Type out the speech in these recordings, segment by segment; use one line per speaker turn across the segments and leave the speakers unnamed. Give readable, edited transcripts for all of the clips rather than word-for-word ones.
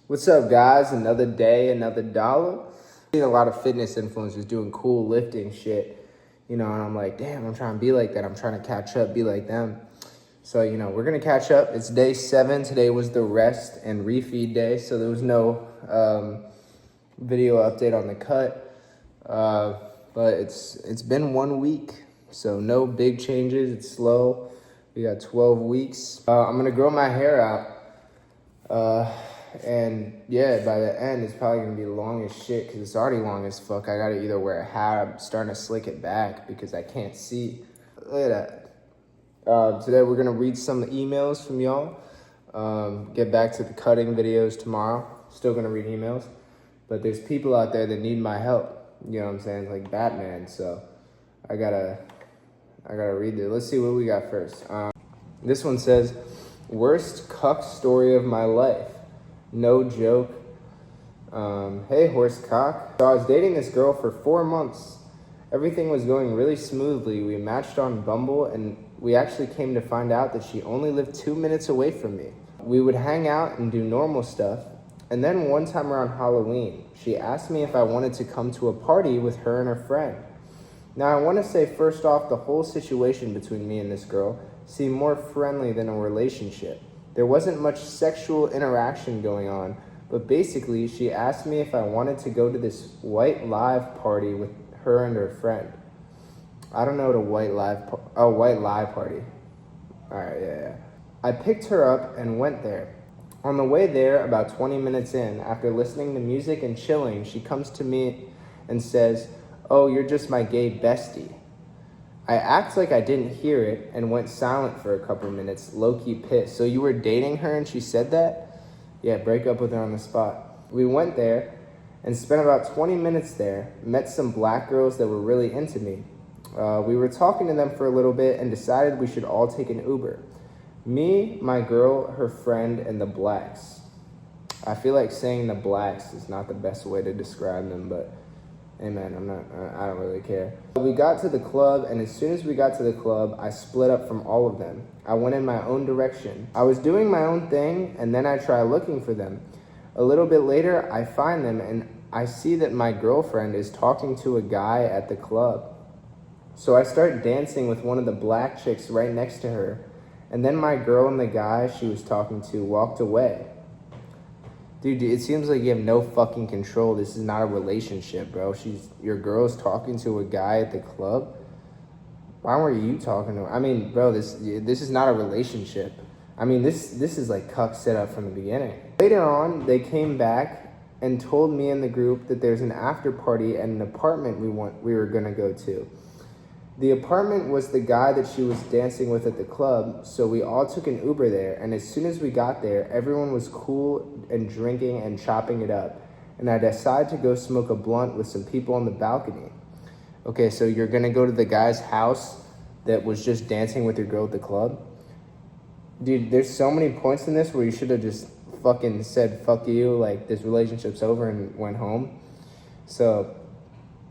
What's up, guys? Another day, another dollar. I've seen a lot of fitness influencers doing cool lifting shit, and I'm like, damn, I'm trying to be like that. I'm trying to catch up, be like them. So, we're going to catch up. It's day 7. Today was the rest and refeed day, so there was no video update on the cut. But it's been 1 week, so no big changes. It's slow. We got 12 weeks. I'm going to grow my hair out. And yeah, by the end, it's probably going to be long as shit because it's already long as fuck. I got to either wear a hat. I'm starting to slick it back because I can't see. Look at that. Today, we're going to read some emails from y'all. Get back to the cutting videos tomorrow. Still going to read emails. But there's people out there that need my help. You know what I'm saying? Like Batman. So I gotta read it. Let's see what we got first. This one says, worst cuck story of my life. No joke. Hey, horse cock. So I was dating this girl for 4 months. Everything was going really smoothly. We matched on Bumble, and we actually came to find out that she only lived 2 minutes away from me. We would hang out and do normal stuff. And then one time around Halloween, she asked me if I wanted to come to a party with her and her friend. Now, I want to say first off, the whole situation between me and this girl seemed more friendly than a relationship. There wasn't much sexual interaction going on, but basically she asked me if I wanted to go to this white live party with her and her friend. I don't know what a white live party. All right, yeah. I picked her up and went there. On the way there, about 20 minutes in, after listening to music and chilling, she comes to me and says, "Oh, you're just my gay bestie." I act like I didn't hear it and went silent for a couple minutes, low-key pissed. So you were dating her and she said that? Yeah, break up with her on the spot. We went there and spent about 20 minutes there, met some black girls that were really into me. We were talking to them for a little bit and decided we should all take an Uber. Me, my girl, her friend, and the blacks. I feel like saying the blacks is not the best way to describe them, but hey man, I don't really care. We got to the club, and as soon as we got to the club, I split up from all of them. I went in my own direction. I was doing my own thing, and then I try looking for them. A little bit later, I find them, and I see that my girlfriend is talking to a guy at the club. So I start dancing with one of the black chicks right next to her, and then my girl and the guy she was talking to walked away. Dude, it seems like you have no fucking control. This is not a relationship, bro. Your girl's talking to a guy at the club. Why weren't you talking to her? I mean, bro, this is not a relationship. I mean, this is like cuck set up from the beginning. Later on, they came back and told me and the group that there's an after party at an apartment we were gonna go to. The apartment was the guy that she was dancing with at the club, so we all took an Uber there, and as soon as we got there, everyone was cool and drinking and chopping it up, and I decided to go smoke a blunt with some people on the balcony. Okay, so you're gonna go to the guy's house that was just dancing with your girl at the club? Dude, there's so many points in this where you should have just fucking said, fuck you, like, this relationship's over, and went home. So,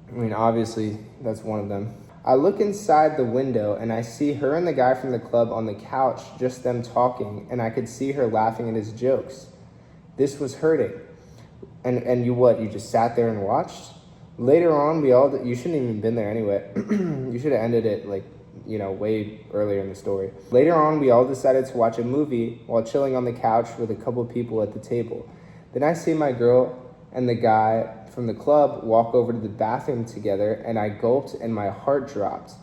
I mean, obviously, that's one of them. I look inside the window and I see her and the guy from the club on the couch, just them talking, and I could see her laughing at his jokes. This was hurting. And you just sat there and watched? Later on, you shouldn't even been there anyway. You should have ended it way earlier in the story. Later on, we all decided to watch a movie while chilling on the couch with a couple people at the table. Then I see my girl and the guy from the club walk over to the bathroom together, and I gulped and my heart dropped.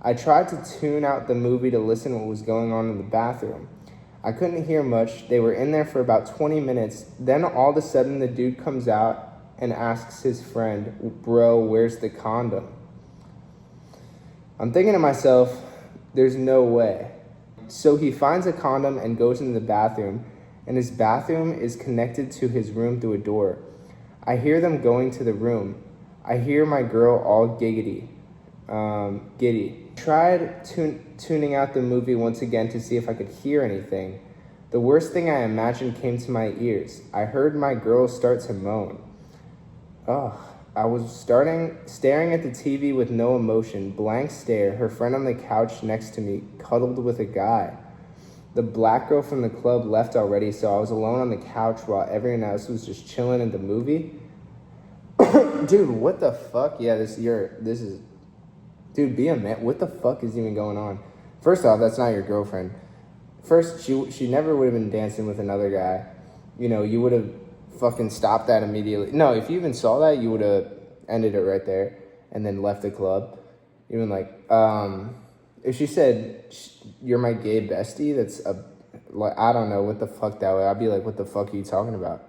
I tried to tune out the movie to listen what was going on in the bathroom. I couldn't hear much. They were in there for about 20 minutes. Then all of a sudden the dude comes out and asks his friend, "Bro, where's the condom?" I'm thinking to myself, there's no way. So he finds a condom and goes into the bathroom, and his bathroom is connected to his room through a door. I hear them going to the room. I hear my girl all giddy. Tried tuning out the movie once again to see if I could hear anything. The worst thing I imagined came to my ears. I heard my girl start to moan. Ugh. I was staring at the TV with no emotion, blank stare, her friend on the couch next to me, cuddled with a guy. The black girl from the club left already, so I was alone on the couch while everyone else was just chilling in the movie. Dude, what the fuck? Yeah, dude, be a man. What the fuck is even going on? First off, that's not your girlfriend. First, she never would have been dancing with another guy. You know, you would have fucking stopped that immediately. No, if you even saw that, you would have ended it right there and then left the club. Even like, if she said, you're my gay bestie, I don't know what the fuck that would. I'd be like, what the fuck are you talking about?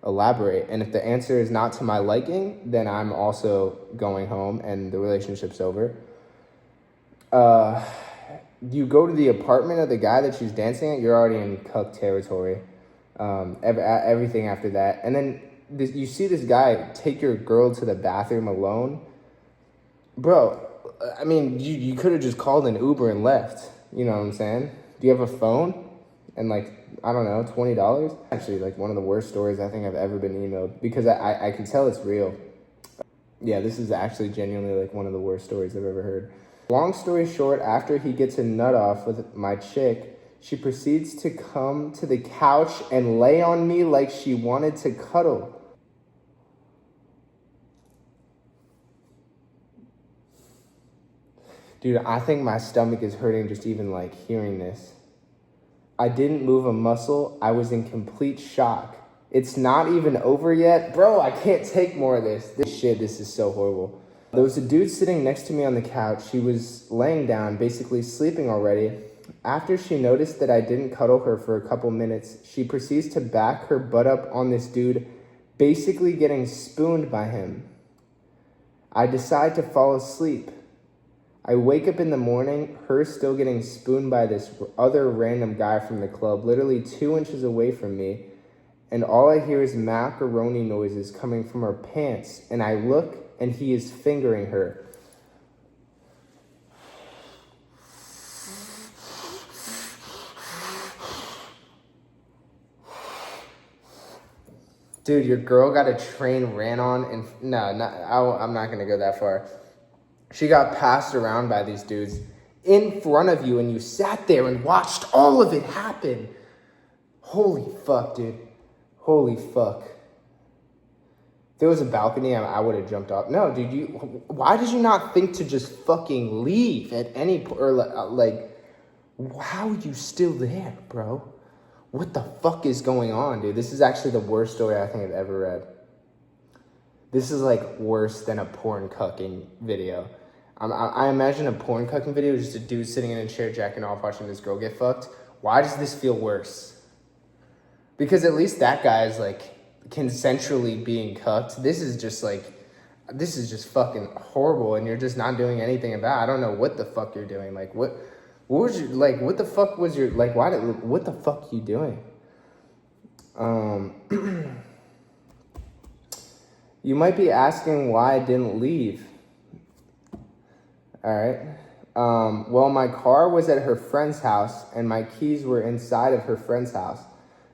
Elaborate. And if the answer is not to my liking, then I'm also going home and the relationship's over. You go to the apartment of the guy that she's dancing at, you're already in cuck territory. Everything after that. And then you see this guy take your girl to the bathroom alone. Bro, I mean, you could have just called an Uber and left. You know what I'm saying? Do you have a phone? And like, I don't know, $20? Actually, like one of the worst stories I think I've ever been emailed, because I can tell it's real. Yeah, this is actually genuinely like one of the worst stories I've ever heard. Long story short, after he gets a nut off with my chick, she proceeds to come to the couch and lay on me like she wanted to cuddle. Dude, I think my stomach is hurting just even like hearing this. I didn't move a muscle. I was in complete shock. It's not even over yet. Bro, I can't take more of this. This is so horrible. There was a dude sitting next to me on the couch. She was laying down, basically sleeping already. After she noticed that I didn't cuddle her for a couple minutes, she proceeds to back her butt up on this dude, basically getting spooned by him. I decide to fall asleep. I wake up in the morning, her still getting spooned by this other random guy from the club, literally 2 inches away from me, and all I hear is macaroni noises coming from her pants, and I look, and he is fingering her. Dude, your girl got a train ran on, and I'm not gonna go that far. She got passed around by these dudes in front of you, and you sat there and watched all of it happen. Holy fuck, dude. Holy fuck. If there was a balcony, I would have jumped off. No, dude, why did you not think to just fucking leave at any point? Or like, how are you still there, bro? What the fuck is going on, dude? This is actually the worst story I think I've ever read. This is like worse than a porn cucking video. I imagine a porn cucking video is just a dude sitting in a chair jacking off watching this girl get fucked. Why does this feel worse? Because at least that guy is like consensually being cucked. This is just fucking horrible, and you're just not doing anything about it. I don't know what the fuck you're doing. Like what was your, like, what the fuck was your, like, what the fuck you doing? You might be asking why I didn't leave. All right. Well, my car was at her friend's house, and my keys were inside of her friend's house.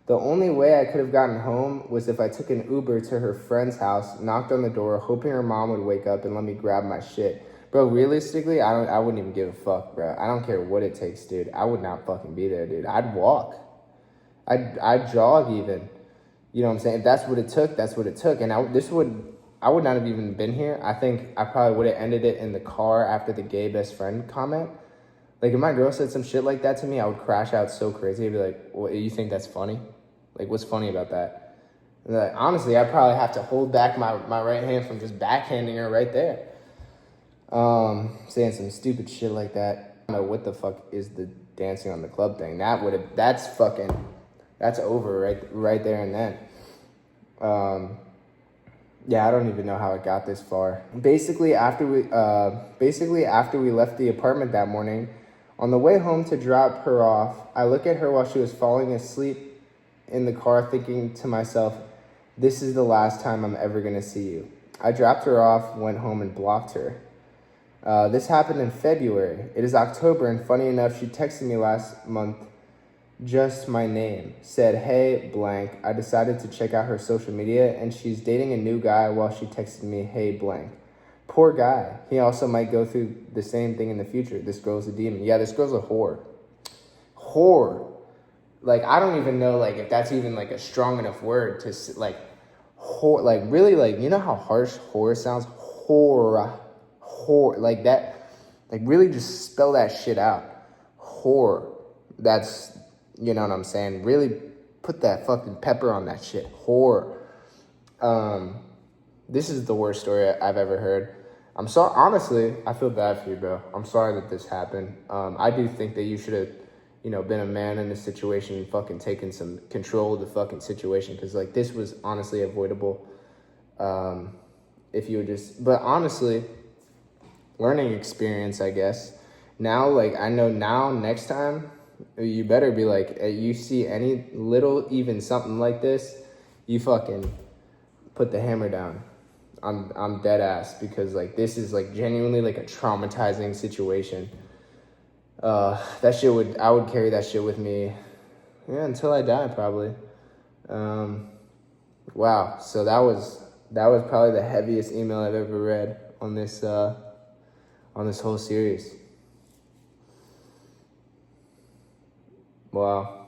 The only way I could have gotten home was if I took an Uber to her friend's house, knocked on the door, hoping her mom would wake up and let me grab my shit. Bro, realistically, I wouldn't even give a fuck, bro. I don't care what it takes, dude. I would not fucking be there, dude. I'd walk. I'd jog even. You know what I'm saying? If that's what it took, that's what it took. And I would not have even been here. I think I probably would have ended it in the car after the gay best friend comment. Like, if my girl said some shit like that to me, I would crash out so crazy. I'd be like, what, you think that's funny? Like, what's funny about that? And like, honestly, I'd probably have to hold back my right hand from just backhanding her right there. Saying some stupid shit like that. I don't know what the fuck is the dancing on the club thing. That's over right there and then. Yeah, I don't even know how it got this far. Basically, after we left the apartment that morning, on the way home to drop her off, I look at her while she was falling asleep in the car, thinking to myself, this is the last time I'm ever gonna see you. I dropped her off, went home, and blocked her. This happened in February. It is October, and funny enough, she texted me last month, just my name, said, hey, blank. I decided to check out her social media, and she's dating a new guy while she texted me, hey, blank. Poor guy. He also might go through the same thing in the future. This girl's a demon. Yeah, this girl's a whore. Whore. like, I don't even know, like, if that's even, like, a strong enough word to, like, like, really, like, you know how harsh whore sounds? Whore, like that, like, really just spell that shit out. Whore. That's, you know what I'm saying? Really put that fucking pepper on that shit. Whore. This is the worst story I've ever heard. I'm sorry, honestly, I feel bad for you, bro. I'm sorry that this happened. I do think that you should have, you know, been a man in this situation and fucking taken some control of the fucking situation, because, like, this was honestly avoidable. If you would just, but honestly, learning experience, I guess. Now, like, I know now, next time, you better be like, you see any little, even something like this, you fucking put the hammer down. I'm dead ass, because, like, this is, like, genuinely, like, a traumatizing situation. That shit I would carry that shit with me, yeah, until I die, probably. Wow. So that was probably the heaviest email I've ever read on this whole series. Wow.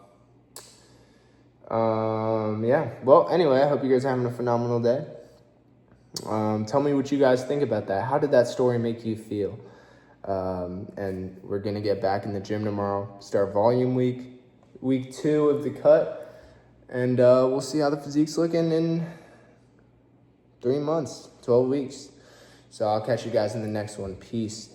Yeah. Well, anyway, I hope you guys are having a phenomenal day. Tell me what you guys think about that. How did that story make you feel? And we're going to get back in the gym tomorrow, start volume week 2 of the cut. And we'll see how the physique's looking in 3 months, 12 weeks. So I'll catch you guys in the next one. Peace.